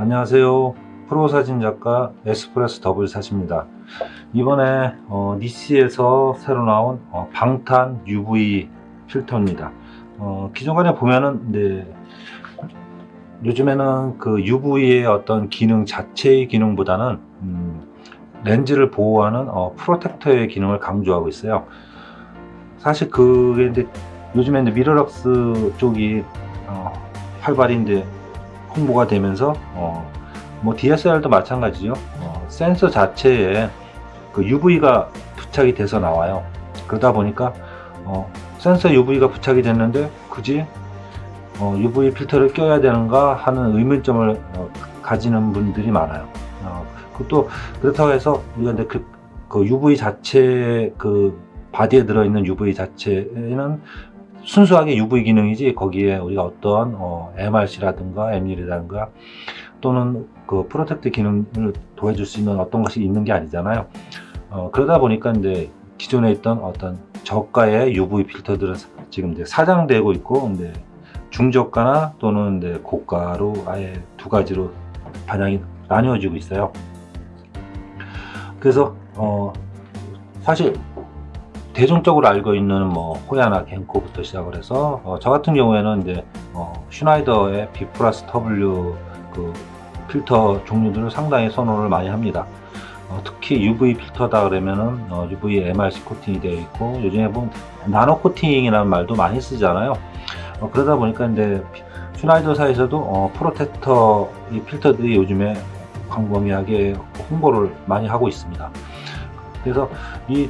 안녕하세요. 프로 사진작가 에스프레소 더블샷입니다. 이번에 니시에서 새로 나온 방탄 UV 필터입니다. 기존에 보면은 요즘에는 그 UV의 어떤 기능 자체의 기능보다는 렌즈를 보호하는 프로텍터의 기능을 강조하고 있어요. 사실 그게 요즘에 미러럭스 쪽이 활발히 홍보가 되면서 뭐 DSLR도 마찬가지죠. 센서 자체에 그 UV가 부착이 돼서 나와요. 그러다 보니까 센서 UV가 부착이 됐는데 굳이 UV 필터를 껴야 되는가 하는 의문점을 가지는 분들이 많아요. 그것도 그렇다고 해서 우리가 그 UV 자체 그 바디에 들어있는 UV 자체는 순수하게 UV 기능이지 거기에 우리가 어떠한 MRC라든가 ML이라든가 또는 그 프로텍트 기능을 도와줄 수 있는 어떤 것이 있는 게 아니잖아요. 그러다 보니까 기존에 있던 어떤 저가의 UV 필터들은 지금 사장되고 있고 중저가나 또는 고가로 아예 두 가지로 반영이 나뉘어지고 있어요. 그래서 사실 대중적으로 알고 있는 호야나 겐코부터 시작을 해서 저 같은 경우에는 슈나이더의 B 플러스 W 그 필터 종류들을 상당히 선호를 많이 합니다. 특히 UV 필터다 그러면은 UV MRC 코팅이 되어 있고 요즘에 보면 나노 코팅이라는 말도 많이 쓰잖아요. 그러다 보니까 슈나이더사에서도 프로텍터 이 필터들이 요즘에 광범위하게 홍보를 많이 하고 있습니다. 그래서 이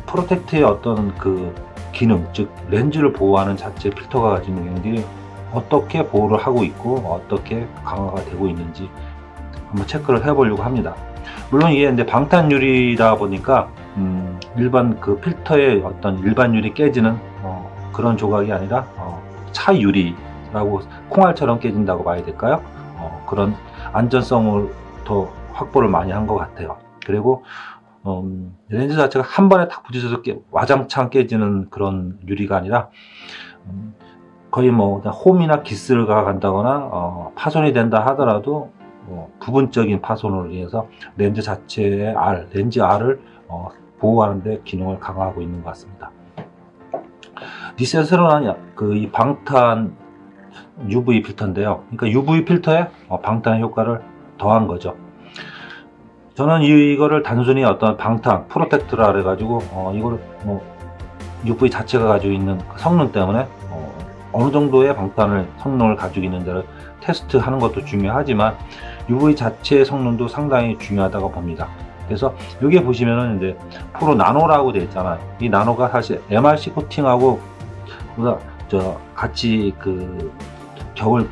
프로텍트의 어떤 그 기능, 즉 렌즈를 보호하는 자체 필터가 가지고 있는 게 어떻게 보호를 하고 있고 어떻게 강화가 되고 있는지 한번 체크를 해보려고 합니다. 물론 이게 방탄 유리다 보니까 일반 그 필터의 어떤 일반 유리 깨지는 그런 조각이 아니라 차 유리라고 콩알처럼 깨진다고 봐야 될까요? 그런 안전성을 더 확보를 많이 한 것 같아요. 그리고 렌즈 자체가 한 번에 딱 부딪혀서 와장창 깨지는 그런 유리가 아니라 거의 홈이나 기스가 간다거나 파손이 된다 하더라도 부분적인 파손으로 인해서 렌즈 자체의 렌즈 알을 보호하는 데 기능을 강화하고 있는 것 같습니다. 니시에서 새로 나온 이 방탄 UV 필터인데요. 그러니까 UV 필터에 방탄 효과를 더한 거죠. 저는 이거를 단순히 어떤 방탄 프로텍트라 그래가지고 이거를 UV 자체가 가지고 있는 성능 때문에 어느 정도의 방탄을 성능을 가지고 있는지를 테스트하는 것도 중요하지만 UV 자체의 성능도 상당히 중요하다고 봅니다. 그래서 여기에 보시면은 프로 나노라고 되어 있잖아요. 이 나노가 사실 MRC 코팅하고 같이 그 격을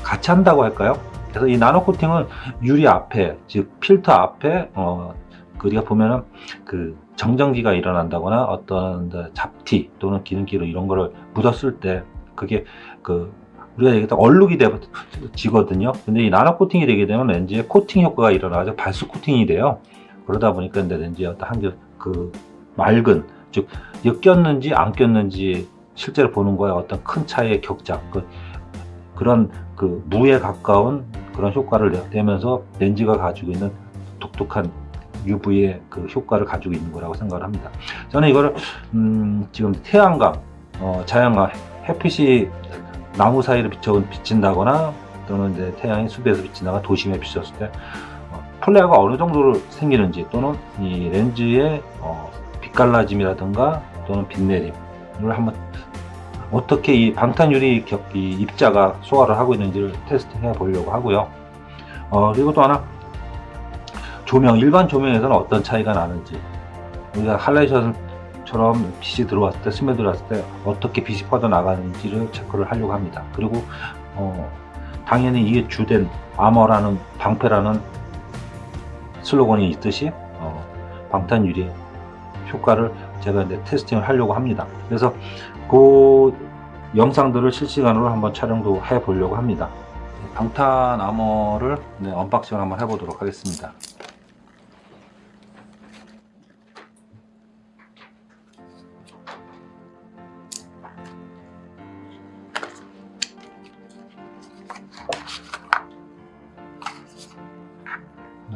같이 한다고 할까요? 그래서 이 나노 코팅은 유리 앞에, 즉 필터 앞에 우리가 보면은 그 정전기가 일어난다거나 어떤 잡티 또는 기름기로 이런 거를 묻었을 때 그게 우리가 얘기했던 얼룩이 되지거든요. 근데 이 나노 코팅이 되게 되면 렌즈에 코팅 효과가 일어나서 발수 코팅이 돼요. 그러다 보니까 렌즈에 어떤 맑은, 즉 꼈는지 안 꼈는지 실제로 보는 거에 어떤 큰 차이의 격자, 그런 무에 가까운 그런 효과를 내면서 렌즈가 가지고 있는 독특한 UV의 그 효과를 가지고 있는 거라고 생각을 합니다. 저는 이거를 지금 태양광, 자연광, 햇빛이 나무 사이로 비친다거나 또는 태양이 숲에서 비친다거나 도심에 비쳤을 때 플레어가 어느 정도로 생기는지 또는 이 렌즈의 빛갈라짐이라든가 또는 빛내림을 한번 어떻게 이 방탄유리 이 입자가 소화를 하고 있는지를 테스트해 보려고 하고요. 그리고 또 하나 일반 조명에서는 어떤 차이가 나는지, 우리가 할라이션처럼 빛이 들어왔을 때, 스며 들어왔을 때 어떻게 빛이 퍼져나가는지를 체크를 하려고 합니다. 그리고 당연히 이게 주된 아머라는, 방패라는 슬로건이 있듯이 방탄유리 효과를 제가 테스팅을 하려고 합니다. 그래서 그 영상들을 실시간으로 한번 촬영도 해 보려고 합니다. 방탄 아머를 언박싱을 한번 해보도록 하겠습니다.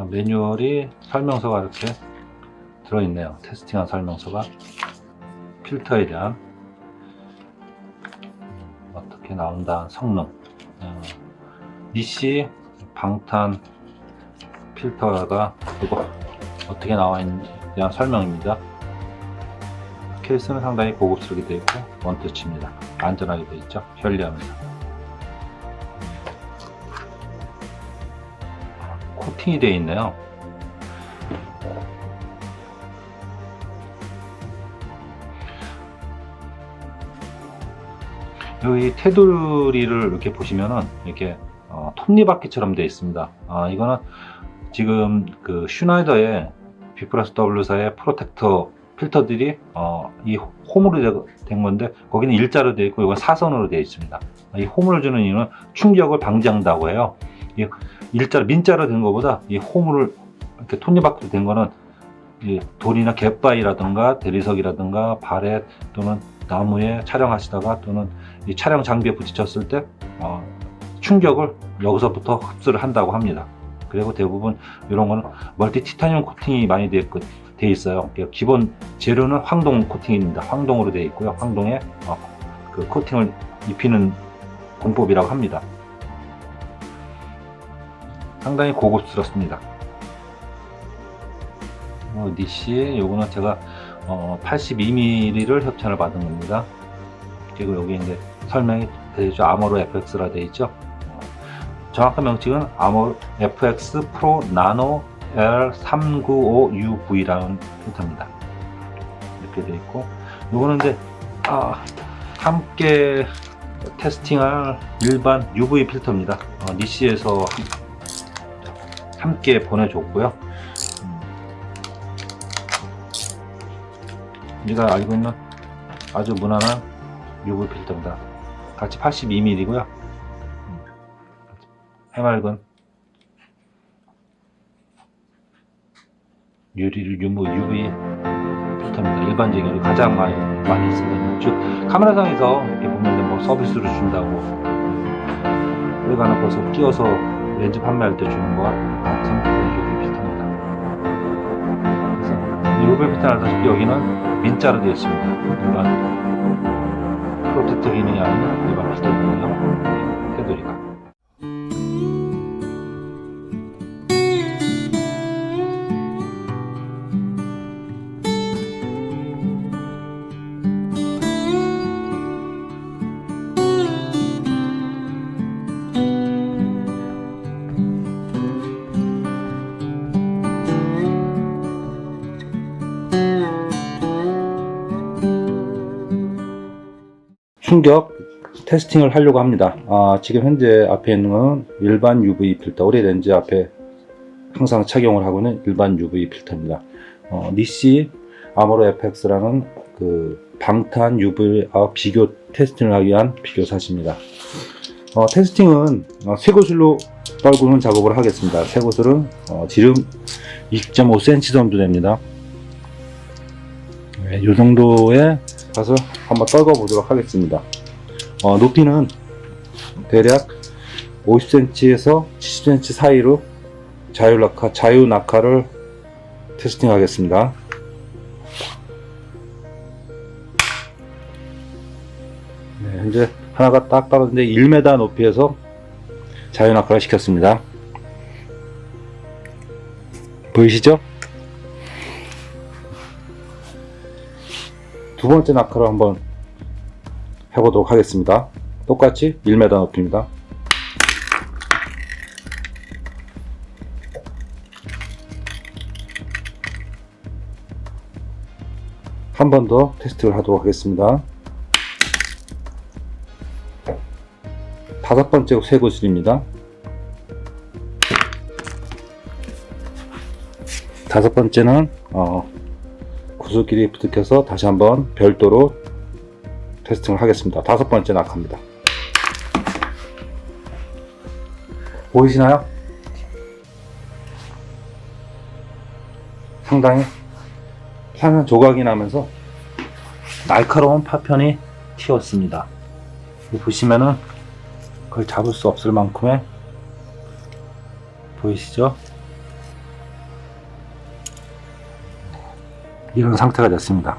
매뉴얼이 설명서가 이렇게 들어있네요. 테스팅한 설명서가 필터에 대한 어떻게 나온다 성능, 니시 방탄 필터가 이거 어떻게 나와 있는지 대한 설명입니다. 케이스는 상당히 고급스럽게 되어 있고 원터치입니다. 안전하게 되어 있죠. 편리합니다. 코팅이 되어 있네요. 여기 테두리를 이렇게 보시면은 이렇게 톱니바퀴처럼 되어 있습니다. 이거는 지금 그 슈나이더의 B+W사의 프로텍터 필터들이 이 홈으로 된 건데 거기는 일자로 되어 있고 이건 사선으로 되어 있습니다. 이 홈을 주는 이유는 충격을 방지한다고 해요. 이 일자로 민자로 된 것보다 이 홈을 이렇게 톱니바퀴로 된 거는 이 돌이나 갯바위라든가 대리석이라든가 바렛 또는 나무에 촬영하시다가 또는 이 촬영 장비에 부딪혔을 때 충격을 여기서부터 흡수를 한다고 합니다. 그리고 대부분 이런 거는 멀티 티타늄 코팅이 많이 되어 있어요. 기본 재료는 황동 코팅입니다. 황동으로 되어 있고요. 황동에 그 코팅을 입히는 공법이라고 합니다. 상당히 고급스럽습니다. 니시 요거는 제가 82mm를 협찬을 받은 겁니다. 그리고 여기 이제 설명이 되죠. 아머로 FX라 되어 있죠. 정확한 명칭은 아머로 FX 프로 나노 L395UV라는 필터입니다. 이렇게 되어 있고, 요거는 이제 함께 테스팅할 일반 UV 필터입니다. 니시에서 함께 보내줬고요. 우리가 알고 있는 아주 무난한 UV 필터입니다. 같이 82mm고요. 해맑은 유리를 UV 필터입니다. 일반적인 가장 많이 쓰는, 즉 카메라상에서 이렇게 보면 뭐 서비스로 준다고 외관을 벗어 끼워서 렌즈 판매할 때 주는 거와 같은 UV 필터입니다. 그래서 UV 필터는 알다시피 여기는 민자로 되어 있습니다. 일반 프로텍터 기능이 아닌 일반 필터 기능이요. 테두리가. 충격 테스팅을 하려고 합니다. 지금 현재 앞에 있는 건 일반 UV 필터, 우리 렌즈 앞에 항상 착용을 하고 있는 일반 UV 필터입니다. 니시 아모로 FX라는 그 방탄 UV와 비교 테스팅을 하기 위한 비교사입니다. 테스팅은 쇠구슬로 떨구는 작업을 하겠습니다. 쇠구슬은 지름 2.5cm 정도 됩니다. 이 정도에 가서 한번 떨궈 보도록 하겠습니다. 높이는 대략 50cm에서 70cm 사이로 자유 낙하를 테스팅 하겠습니다. 네, 현재 하나가 딱 떨어졌는데 1m 높이에서 자유 낙하를 시켰습니다. 보이시죠? 두 번째 낙하를 한번 해보도록 하겠습니다. 똑같이 1m 높이입니다. 한 번 더 테스트를 하도록 하겠습니다. 다섯 번째 쇠구슬입니다. 다섯 번째는 구슬끼리 부딪혀서 다시 한번 별도로 테스팅을 하겠습니다. 다섯 번째 낙하입니다. 보이시나요? 상당히 향은 조각이 나면서 날카로운 파편이 튀었습니다. 보시면은 거의 잡을 수 없을 만큼의, 보이시죠? 이런 상태가 됐습니다.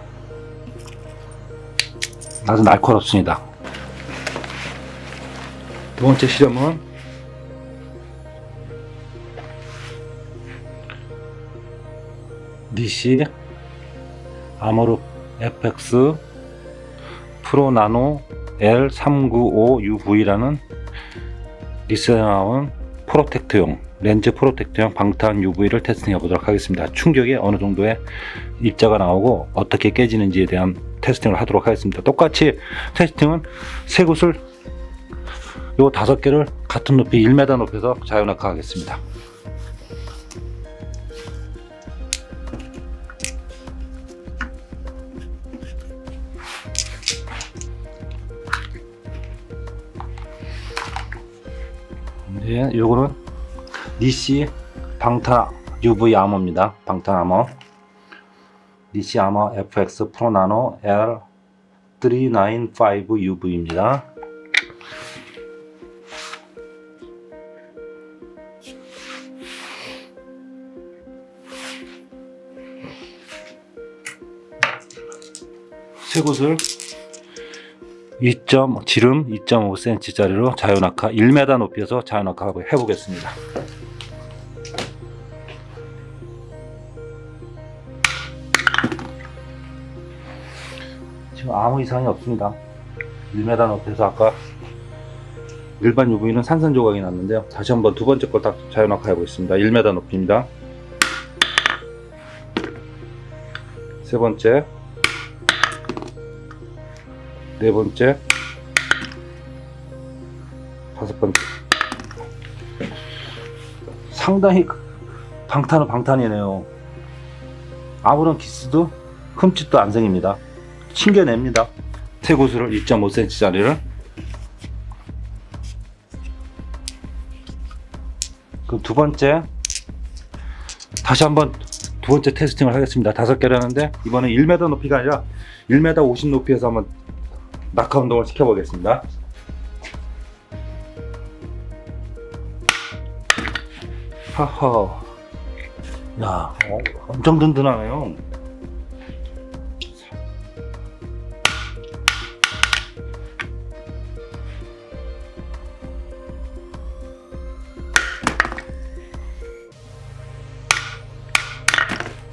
아주 날카롭습니다. 두 번째 실험은 니시 아모르 FX 프로 나노 L395UV라는 리스에 나온 프로텍트용 렌즈 프로텍트용 방탄 UV를 테스팅해 보도록 하겠습니다. 충격에 어느 정도의 입자가 나오고 어떻게 깨지는지에 대한 테스팅을 하도록 하겠습니다. 똑같이 테스팅은 세 곳을 요 5개를 같은 높이 1m 높여서 자연낙하 하겠습니다. 네, 요거는 니시 방탄 UV 아머입니다. 방탄 아머 니시 아머 FX 프로 나노 L395 UV입니다. 세 곳을 지름 2.5cm 짜리로 자연낙하 1m 높여서 자연낙하 해보겠습니다. 지금 아무 이상이 없습니다. 1m 높여서 아까 일반 UV는 산산조각이 났는데요. 다시 한번 두 번째 걸 다 자연낙하 해보겠습니다. 1m 높이입니다. 세 번째, 네 번째, 다섯 번째. 상당히 방탄은 방탄이네요. 아무런 기스도 흠집도 안 생깁니다. 튕겨냅니다. 세 곳을 2.5cm 짜리를 그럼 두 번째 다시 한번 두 번째 테스팅을 하겠습니다. 5개를 하는데 이번엔 1m 높이가 아니라 1m 50 높이에서 한번 낙하 운동을 시켜보겠습니다. 하하, 야, 엄청 든든하네요.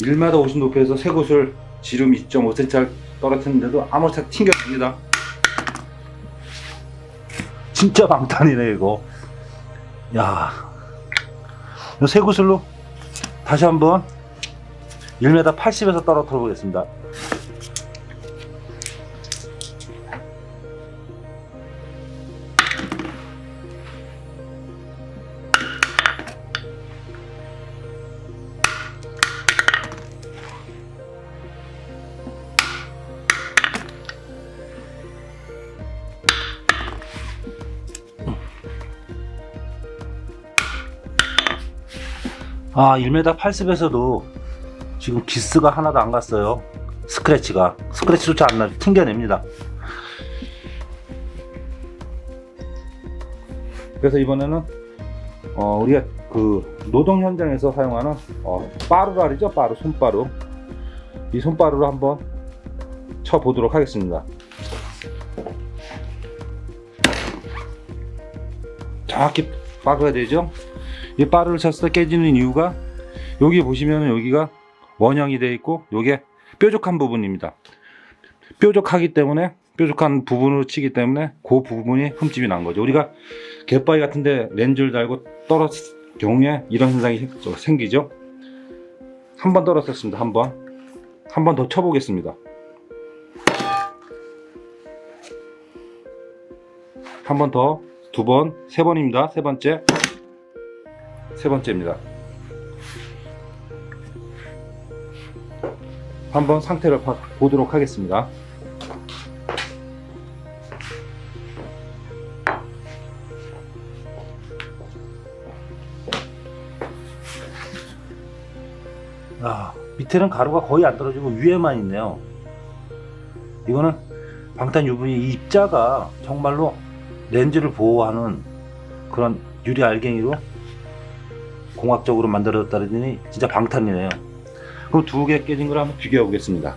(1m 50) 높이에서 세 곳을 지름 2.5cm 떨어뜨렸는데도 아무렇지 않게 튕겨집니다. 진짜 방탄이네 이거. 야, 이 세 구슬로 다시 한번 1m 80에서 떨어뜨려 보겠습니다. 아, 1m 80에서도 지금 기스가 하나도 안 갔어요. 스크래치조차 안 나요. 튕겨냅니다. 그래서 이번에는 우리가 그 노동 현장에서 사용하는 빠루랄이죠. 빠루, 손빠루. 이 손빠루로 한번 쳐 보도록 하겠습니다. 정확히 빠루가 되죠. 이 빠루를 쳤을 때 깨지는 이유가 여기 보시면 여기가 원형이 되어 있고 요게 뾰족한 부분입니다. 뾰족하기 때문에 뾰족한 부분으로 치기 때문에 그 부분이 흠집이 난 거죠. 우리가 갯바위 같은데 렌즈를 달고 떨었을 경우에 이런 현상이 생기죠. 한 번 떨었었습니다. 한 번 더 쳐보겠습니다. 한 번 더, 두 번, 세 번입니다. 세 번째입니다. 한번 상태를 보도록 하겠습니다. 밑에는 가루가 거의 안 떨어지고 위에만 있네요. 이거는 방탄 UV 이 입자가 정말로 렌즈를 보호하는 그런 유리 알갱이로 공학적으로 만들어졌다더니 진짜 방탄이네요. 그럼 두 개 깨진 걸 한번 비교해 보겠습니다.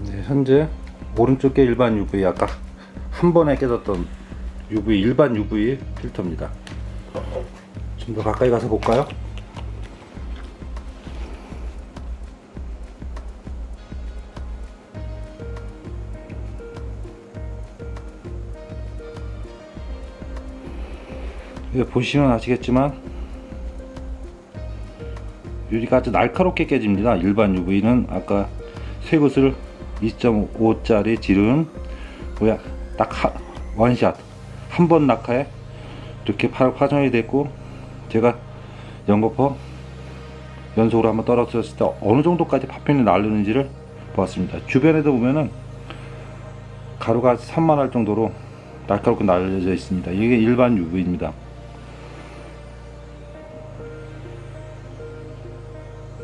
네, 현재 오른쪽 게 일반 UV, 아까 한 번에 깨졌던 UV, 일반 UV 필터입니다. 좀 더 가까이 가서 볼까요? 보시면 아시겠지만 유리가 아주 날카롭게 깨집니다. 일반 UV는 아까 쇠굿을 2.5짜리 지른 뭐야 딱 원샷 한 번 낙하에 이렇게 파손이 됐고, 제가 연거퍼 연속으로 한번 떨어뜨렸을 때 어느 정도까지 파편이 날르는지를 보았습니다. 주변에도 보면은 가루가 산만할 정도로 날카롭게 날려져 있습니다. 이게 일반 UV입니다.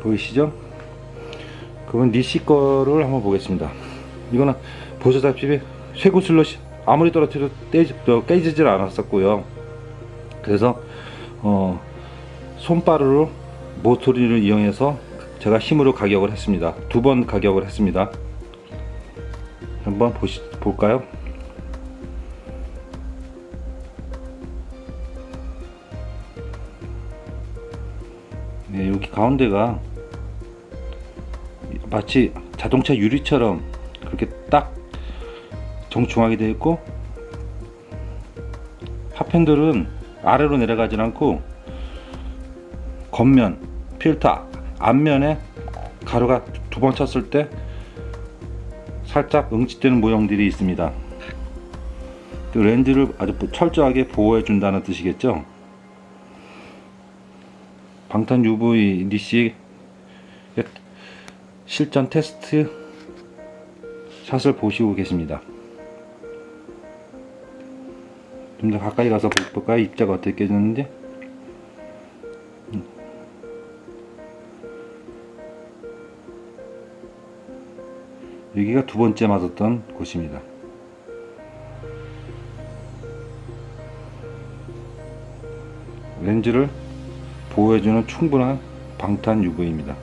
보이시죠? 그건 니시 거를 한번 보겠습니다. 이거는 보시다시피 쇠구슬로 아무리 떨어뜨려도 깨지질 않았었고요. 그래서 손바루로 모서리를 이용해서 제가 힘으로 가격을 했습니다. 두 번 가격을 했습니다. 한번 볼까요? 네, 여기 가운데가 마치 자동차 유리처럼 그렇게 딱 정중하게 되어 있고, 파편들은 아래로 내려가진 않고 겉면 필터 앞면에 가루가 두 번 쳤을 때 살짝 응집되는 모형들이 있습니다. 그 렌즈를 아주 철저하게 보호해 준다는 뜻이겠죠. 방탄 UV 니시 실전 테스트 샷을 보시고 계십니다. 좀 더 가까이 가서 볼까요? 입자가 어떻게 깨졌는지. 여기가 두 번째 맞았던 곳입니다. 렌즈를 보호해주는 충분한 방탄 UV입니다.